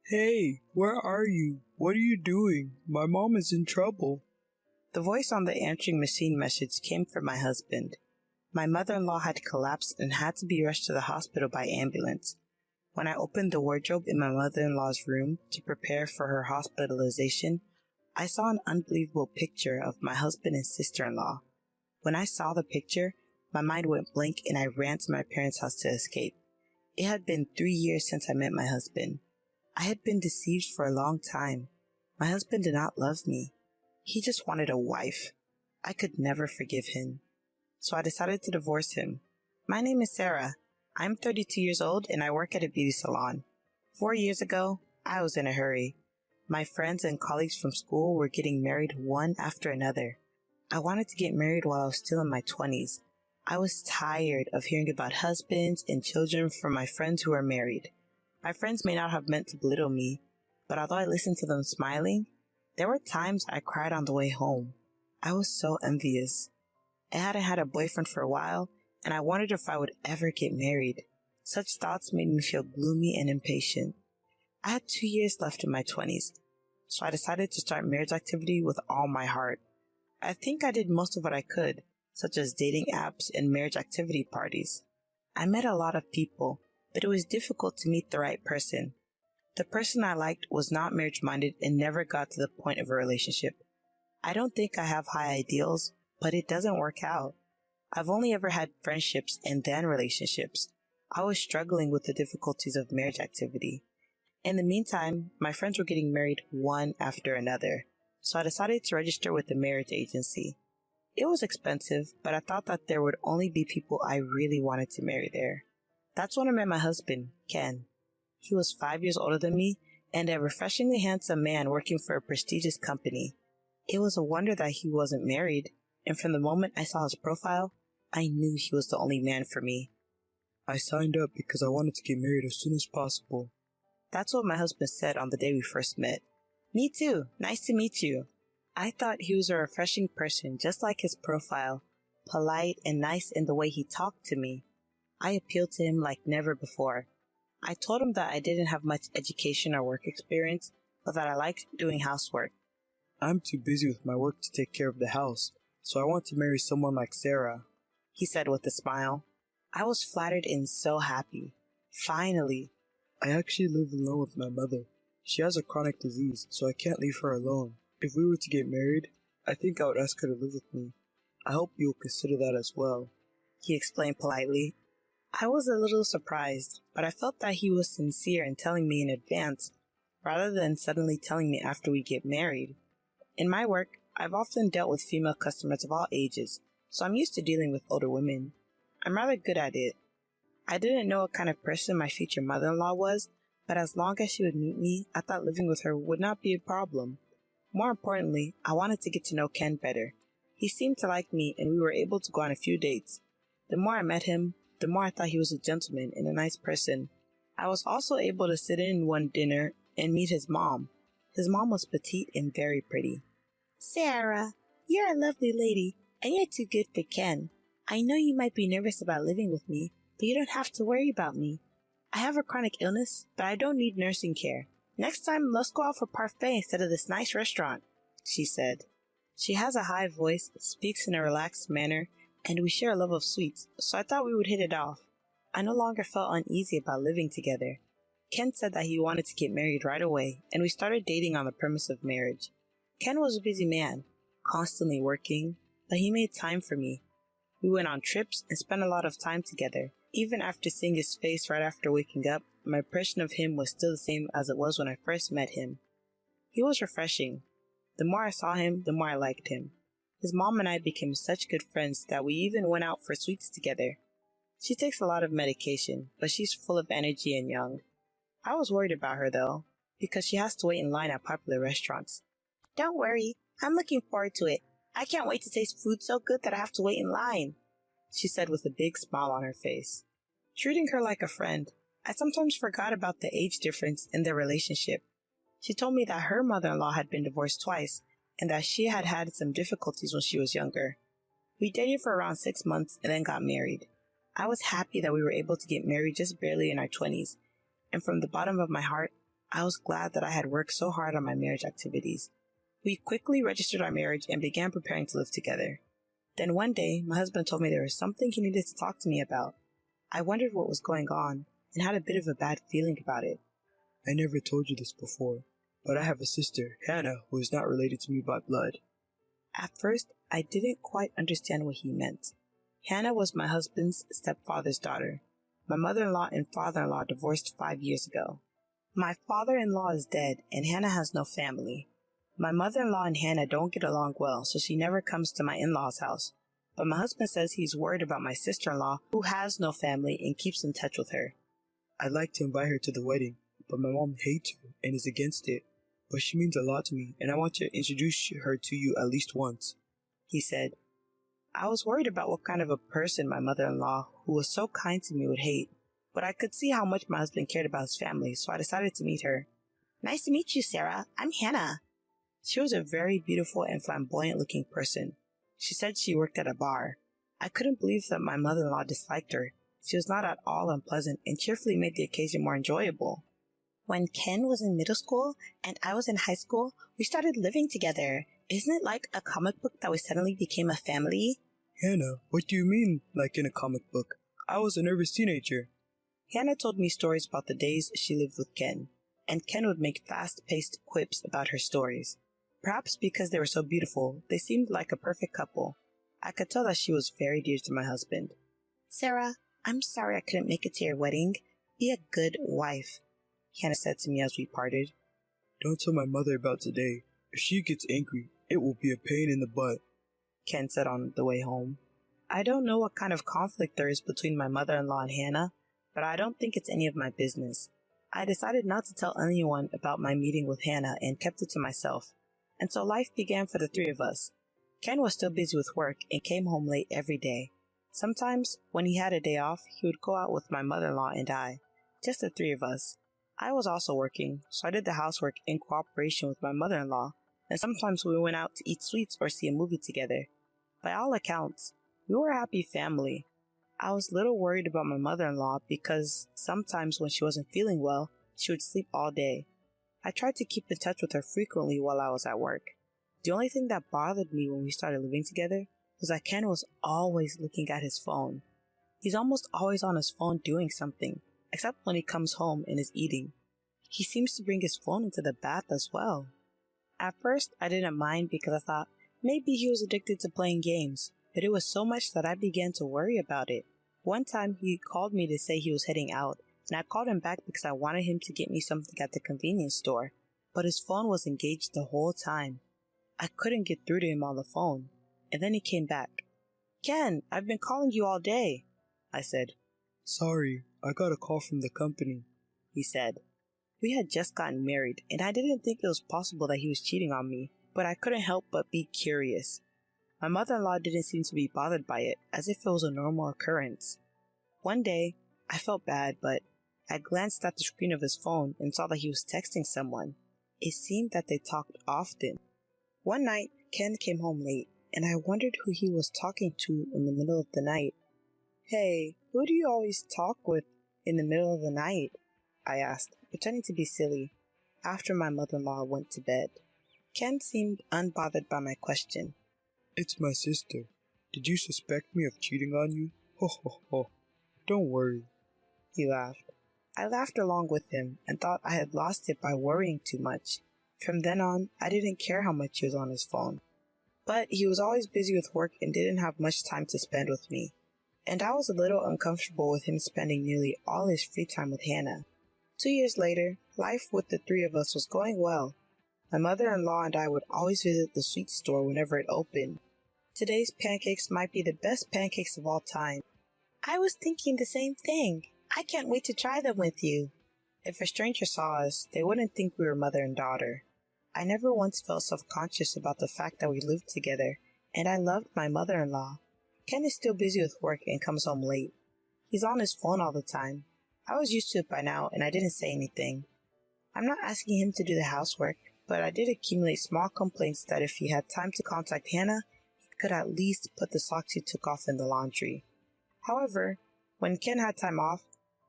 Hey, where are you? What are you doing? My mom is in trouble. The voice on the answering machine message came from my husband. My mother-in-law had collapsed and had to be rushed to the hospital by ambulance. When I opened the wardrobe in my mother-in-law's room to prepare for her hospitalization, I saw an unbelievable picture of my husband and sister-in-law. When I saw the picture, my mind went blank and I ran to my parents' house to escape. It had been 3 years since I met my husband. I had been deceived for a long time. My husband did not love me. He just wanted a wife. I could never forgive him. So I decided to divorce him. My name is Sarah. I'm 32 years old and I work at a beauty salon. 4 years ago, I was in a hurry. My friends and colleagues from school were getting married one after another. I wanted to get married while I was still in my 20s. I was tired of hearing about husbands and children from my friends who are married. My friends may not have meant to belittle me, but although I listened to them smiling, there were times I cried on the way home. I was so envious. I hadn't had a boyfriend for a while, and I wondered if I would ever get married. Such thoughts made me feel gloomy and impatient. I had 2 years left in my 20s, so I decided to start marriage activity with all my heart. I think I did most of what I could, such as dating apps and marriage activity parties. I met a lot of people, but it was difficult to meet the right person. The person I liked was not marriage-minded and never got to the point of a relationship. I don't think I have high ideals, but it doesn't work out. I've only ever had friendships and then relationships. I was struggling with the difficulties of marriage activity. In the meantime, my friends were getting married one after another, so I decided to register with the marriage agency. It was expensive, but I thought that there would only be people I really wanted to marry there. That's when I met my husband, Ken. He was 5 years older than me and a refreshingly handsome man working for a prestigious company. It was a wonder that he wasn't married, and from the moment I saw his profile, I knew he was the only man for me. I signed up because I wanted to get married as soon as possible. That's what my husband said on the day we first met. Me too. Nice to meet you. I thought he was a refreshing person, just like his profile, polite and nice in the way he talked to me. I appealed to him like never before. I told him that I didn't have much education or work experience, but that I liked doing housework. I'm too busy with my work to take care of the house, so I want to marry someone like Sarah, he said with a smile. I was flattered and so happy. Finally. I actually live alone with my mother. She has a chronic disease, so I can't leave her alone. If we were to get married, I think I would ask her to live with me. I hope you'll consider that as well, he explained politely. I was a little surprised, but I felt that he was sincere in telling me in advance, rather than suddenly telling me after we get married. In my work, I've often dealt with female customers of all ages, so I'm used to dealing with older women. I'm rather good at it. I didn't know what kind of person my future mother-in-law was, but as long as she would meet me, I thought living with her would not be a problem. More importantly, I wanted to get to know Ken better. He seemed to like me, and we were able to go on a few dates. The more I met him, the more I thought he was a gentleman and a nice person. I was also able to sit in one dinner and meet his mom. His mom was petite and very pretty. Sarah, you're a lovely lady, and you're too good for Ken. I know you might be nervous about living with me, but you don't have to worry about me. I have a chronic illness, but I don't need nursing care. Next time, let's go out for parfait instead of this nice restaurant, she said. She has a high voice, speaks in a relaxed manner, and we share a love of sweets, so I thought we would hit it off. I no longer felt uneasy about living together. Ken said that he wanted to get married right away, and we started dating on the premise of marriage. Ken was a busy man, constantly working, but he made time for me. We went on trips and spent a lot of time together. Even after seeing his face right after waking up, my impression of him was still the same as it was when I first met him. He was refreshing. The more I saw him, the more I liked him. His mom and I became such good friends that we even went out for sweets together. She takes a lot of medication, but she's full of energy and young. I was worried about her though, because she has to wait in line at popular restaurants. Don't worry, I'm looking forward to it. I can't wait to taste food so good that I have to wait in line, she said with a big smile on her face. Treating her like a friend, I sometimes forgot about the age difference in their relationship. She told me that her mother-in-law had been divorced twice, and that she had had some difficulties when she was younger. We dated for around 6 months and then got married. I was happy that we were able to get married just barely in our 20s, and from the bottom of my heart, I was glad that I had worked so hard on my marriage activities. We quickly registered our marriage and began preparing to live together. Then one day, my husband told me there was something he needed to talk to me about. I wondered what was going on and had a bit of a bad feeling about it. I never told you this before, but I have a sister, Hannah, who is not related to me by blood. At first, I didn't quite understand what he meant. Hannah was my husband's stepfather's daughter. My mother-in-law and father-in-law divorced 5 years ago. My father-in-law is dead, and Hannah has no family. My mother-in-law and Hannah don't get along well, so she never comes to my in-laws' house. But my husband says he's worried about my sister-in-law, who has no family and keeps in touch with her. I'd like to invite her to the wedding, but my mom hates her and is against it. But she means a lot to me, and I want to introduce her to you at least once, he said. I was worried about what kind of a person my mother-in-law, who was so kind to me, would hate, but I could see how much my husband cared about his family, so I decided to meet her. Nice to meet you, Sarah. I'm Hannah. She was a very beautiful and flamboyant-looking person. She said she worked at a bar. I couldn't believe that my mother-in-law disliked her. She was not at all unpleasant and cheerfully made the occasion more enjoyable. When Ken was in middle school and I was in high school, we started living together. Isn't it like a comic book that we suddenly became a family? Hannah, what do you mean, like in a comic book? I was a nervous teenager. Hannah told me stories about the days she lived with Ken, and Ken would make fast-paced quips about her stories. Perhaps because they were so beautiful, they seemed like a perfect couple. I could tell that she was very dear to my husband. Sarah, I'm sorry I couldn't make it to your wedding. Be a good wife, Hannah said to me as we parted. Don't tell my mother about today. If she gets angry, it will be a pain in the butt, Ken said on the way home. I don't know what kind of conflict there is between my mother-in-law and Hannah, but I don't think it's any of my business. I decided not to tell anyone about my meeting with Hannah and kept it to myself. And so life began for the three of us. Ken was still busy with work and came home late every day. Sometimes, when he had a day off, he would go out with my mother-in-law and I, just the three of us. I was also working, so I did the housework in cooperation with my mother-in-law, and sometimes we went out to eat sweets or see a movie together. By all accounts, we were a happy family. I was a little worried about my mother-in-law because sometimes when she wasn't feeling well, she would sleep all day. I tried to keep in touch with her frequently while I was at work. The only thing that bothered me when we started living together was that Ken was always looking at his phone. He's almost always on his phone doing something, except when he comes home and is eating. He seems to bring his phone into the bath as well. At first, I didn't mind because I thought maybe he was addicted to playing games, but it was so much that I began to worry about it. One time, he called me to say he was heading out, and I called him back because I wanted him to get me something at the convenience store, but his phone was engaged the whole time. I couldn't get through to him on the phone, and then he came back. Ken, I've been calling you all day, I said. Sorry, I got a call from the company, he said. We had just gotten married, and I didn't think it was possible that he was cheating on me, but I couldn't help but be curious. My mother-in-law didn't seem to be bothered by it, as if it was a normal occurrence. One day, I felt bad, but I glanced at the screen of his phone and saw that he was texting someone. It seemed that they talked often. One night, Ken came home late, and I wondered who he was talking to in the middle of the night. Hey, who do you always talk with in the middle of the night? I asked, pretending to be silly, after my mother-in-law went to bed. Ken seemed unbothered by my question. It's my sister. Did you suspect me of cheating on you? Ho ho ho. Don't worry. He laughed. I laughed along with him and thought I had lost it by worrying too much. From then on, I didn't care how much he was on his phone. But he was always busy with work and didn't have much time to spend with me. And I was a little uncomfortable with him spending nearly all his free time with Hannah. 2 years later, life with the three of us was going well. My mother-in-law and I would always visit the sweet store whenever it opened. Today's pancakes might be the best pancakes of all time. I was thinking the same thing. I can't wait to try them with you. If a stranger saw us, they wouldn't think we were mother and daughter. I never once felt self-conscious about the fact that we lived together, and I loved my mother-in-law. Ken is still busy with work and comes home late. He's on his phone all the time. I was used to it by now, and I didn't say anything. I'm not asking him to do the housework, but I did accumulate small complaints that if he had time to contact Hannah, he could at least put the socks he took off in the laundry. However, when Ken had time off,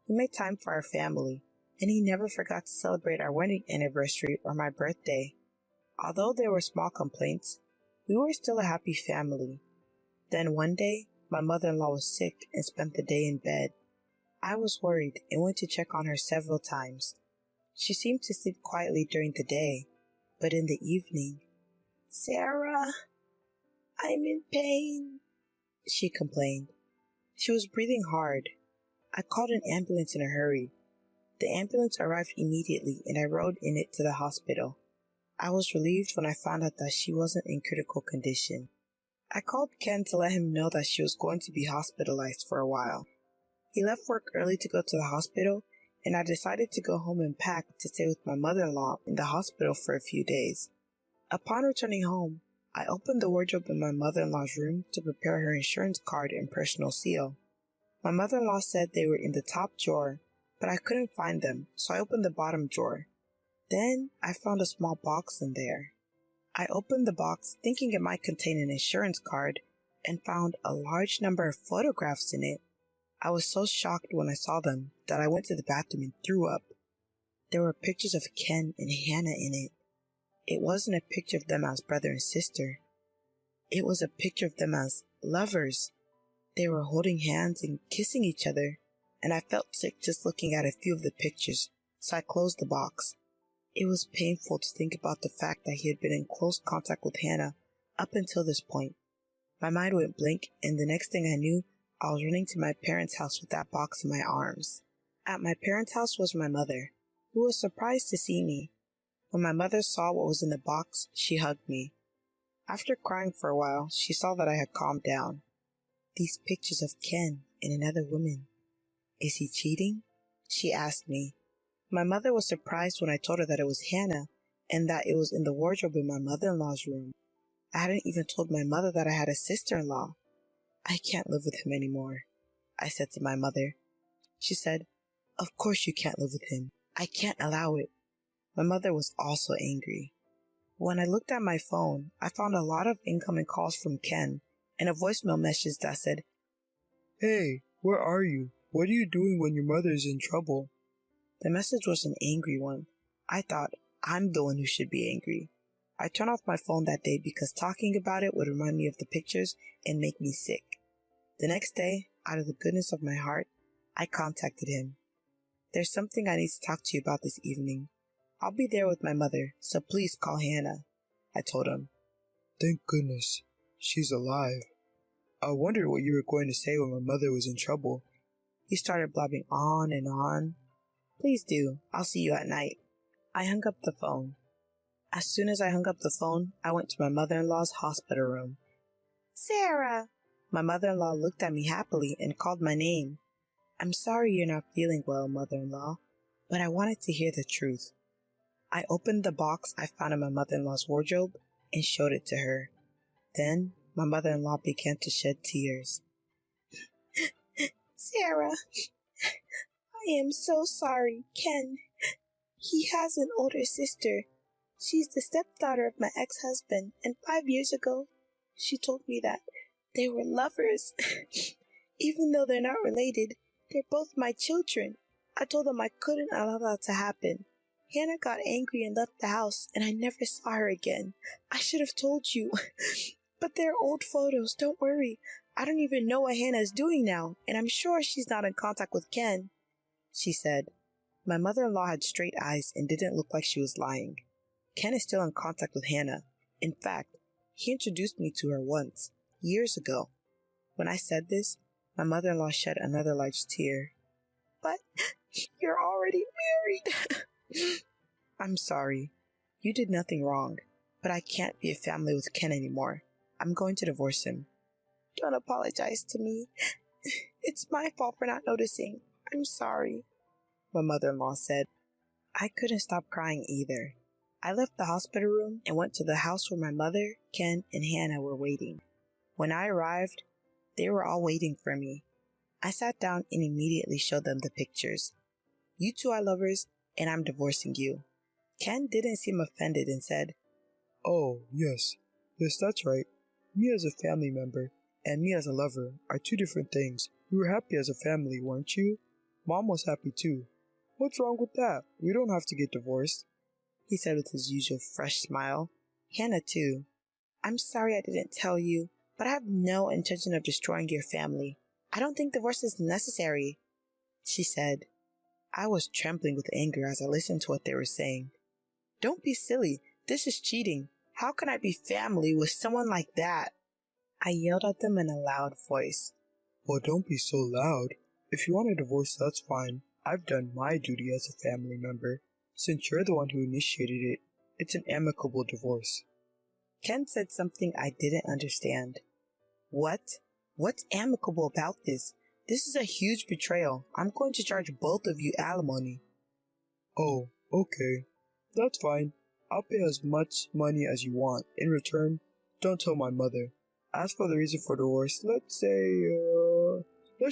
he made time for our family, and he never forgot to celebrate our wedding anniversary or my birthday. Although there were small complaints, we were still a happy family. Then one day, my mother-in-law was sick and spent the day in bed. I was worried and went to check on her several times. She seemed to sleep quietly during the day, but in the evening, "Sarah, I'm in pain," she complained. She was breathing hard. I called an ambulance in a hurry. The ambulance arrived immediately and I rode in it to the hospital. I was relieved when I found out that she wasn't in critical condition. I called Ken to let him know that she was going to be hospitalized for a while. He left work early to go to the hospital, and I decided to go home and pack to stay with my mother-in-law in the hospital for a few days. Upon returning home, I opened the wardrobe in my mother-in-law's room to prepare her insurance card and personal seal. My mother-in-law said they were in the top drawer, but I couldn't find them, so I opened the bottom drawer. Then I found a small box in there. I opened the box thinking it might contain an insurance card and found a large number of photographs in it. I was so shocked when I saw them that I went to the bathroom and threw up. There were pictures of Ken and Hannah in it. It wasn't a picture of them as brother and sister. It was a picture of them as lovers. They were holding hands and kissing each other, and I felt sick just looking at a few of the pictures, so I closed the box. It was painful to think about the fact that he had been in close contact with Hannah up until this point. My mind went blank, and the next thing I knew, I was running to my parents' house with that box in my arms. At my parents' house was my mother, who was surprised to see me. When my mother saw what was in the box, she hugged me. After crying for a while, she saw that I had calmed down. "These pictures of Ken and another woman. Is he cheating?" she asked me. My mother was surprised when I told her that it was Hannah and that it was in the wardrobe in my mother-in-law's room. I hadn't even told my mother that I had a sister-in-law. "I can't live with him anymore," I said to my mother. She said, "Of course you can't live with him. I can't allow it." My mother was also angry. When I looked at my phone, I found a lot of incoming calls from Ken and a voicemail message that said, "Hey, where are you? What are you doing when your mother is in trouble?" The message was an angry one. I thought, I'm the one who should be angry. I turned off my phone that day because talking about it would remind me of the pictures and make me sick. The next day, out of the goodness of my heart, I contacted him. "There's something I need to talk to you about this evening. I'll be there with my mother, so please call Hannah," I told him. "Thank goodness, she's alive. I wondered what you were going to say when my mother was in trouble." He started blabbing on and on. "Please do. I'll see you at night." I hung up the phone. As soon as I hung up the phone, I went to my mother-in-law's hospital room. "Sarah!" My mother-in-law looked at me happily and called my name. "I'm sorry you're not feeling well, mother-in-law, but I wanted to hear the truth." I opened the box I found in my mother-in-law's wardrobe and showed it to her. Then my mother-in-law began to shed tears. "Sarah, I am so sorry, Ken. He has an older sister. She's the stepdaughter of my ex-husband, and 5 years ago, she told me that they were lovers. Even though they're not related, they're both my children. I told them I couldn't allow that to happen. Hannah got angry and left the house, and I never saw her again. I should have told you. But they're old photos, don't worry. I don't even know what Hannah is doing now, and I'm sure she's not in contact with Ken," she said. My mother-in-law had straight eyes and didn't look like she was lying. Ken is still in contact with Hannah. In fact, he introduced me to her once, years ago. When I said this, my mother-in-law shed another large tear. "But you're already married." "I'm sorry. You did nothing wrong, but I can't be a family with Ken anymore. I'm going to divorce him." "Don't apologize to me. It's my fault for not noticing. I'm sorry," my mother-in-law said. I couldn't stop crying either. I left the hospital room and went to the house where my mother, Ken, and Hannah were waiting. When I arrived, they were all waiting for me. I sat down and immediately showed them the pictures. "You two are lovers, and I'm divorcing you." Ken didn't seem offended and said, "Oh, yes, that's right. Me as a family member and me as a lover are two different things. We were happy as a family, weren't you? Mom was happy too." What's wrong with that? We don't have to get divorced. He said with his usual fresh smile. Hannah, too. I'm sorry I didn't tell you, but I have no intention of destroying your family. I don't think divorce is necessary, she said. I was trembling with anger as I listened to what they were saying. Don't be silly. This is cheating. How can I be family with someone like that? I yelled at them in a loud voice. Well, don't be so loud. If you want a divorce, that's fine. I've done my duty as a family member. Since you're the one who initiated it, it's an amicable divorce. Ken said something I didn't understand. What? What's amicable about this? This is a huge betrayal. I'm going to charge both of you alimony. Oh, okay. That's fine. I'll pay as much money as you want. In return, don't tell my mother. As for the reason for divorce, let's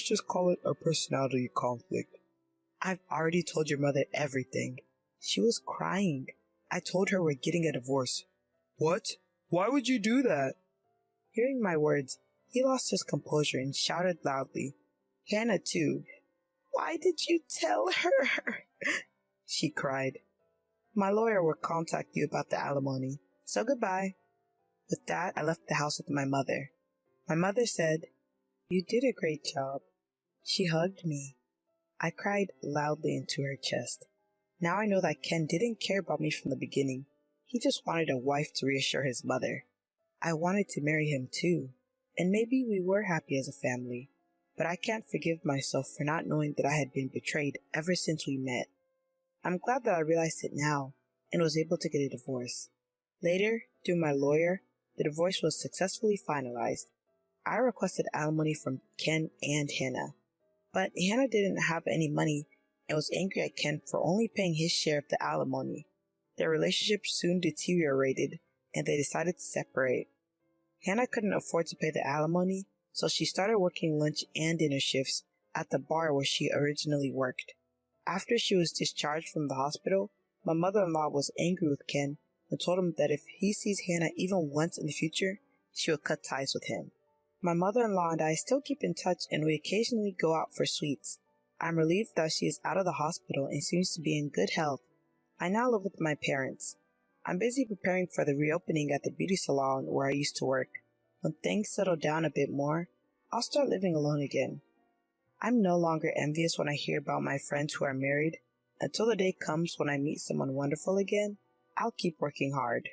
just call it a personality conflict. I've already told your mother everything. She was crying. I told her we're getting a divorce. What? Why would you do that? Hearing my words, he lost his composure and shouted loudly. Hannah, too. Why did you tell her? She cried. My lawyer will contact you about the alimony, so goodbye. With that, I left the house with my mother. My mother said, You did a great job. She hugged me. I cried loudly into her chest. Now I know that Ken didn't care about me from the beginning. He just wanted a wife to reassure his mother. I wanted to marry him too, and maybe we were happy as a family, but I can't forgive myself for not knowing that I had been betrayed ever since we met. I'm glad that I realized it now and was able to get a divorce. Later, through my lawyer, the divorce was successfully finalized. I requested alimony from Ken and Hannah, but Hannah didn't have any money and was angry at Ken for only paying his share of the alimony. Their relationship soon deteriorated and they decided to separate. Hannah couldn't afford to pay the alimony, so she started working lunch and dinner shifts at the bar where she originally worked. After she was discharged from the hospital, my mother-in-law was angry with Ken and told him that if he sees Hannah even once in the future, she will cut ties with him. My mother-in-law and I still keep in touch and we occasionally go out for sweets. I'm relieved that she is out of the hospital and seems to be in good health. I now live with my parents. I'm busy preparing for the reopening at the beauty salon where I used to work. When things settle down a bit more, I'll start living alone again. I'm no longer envious when I hear about my friends who are married. Until the day comes when I meet someone wonderful again, I'll keep working hard.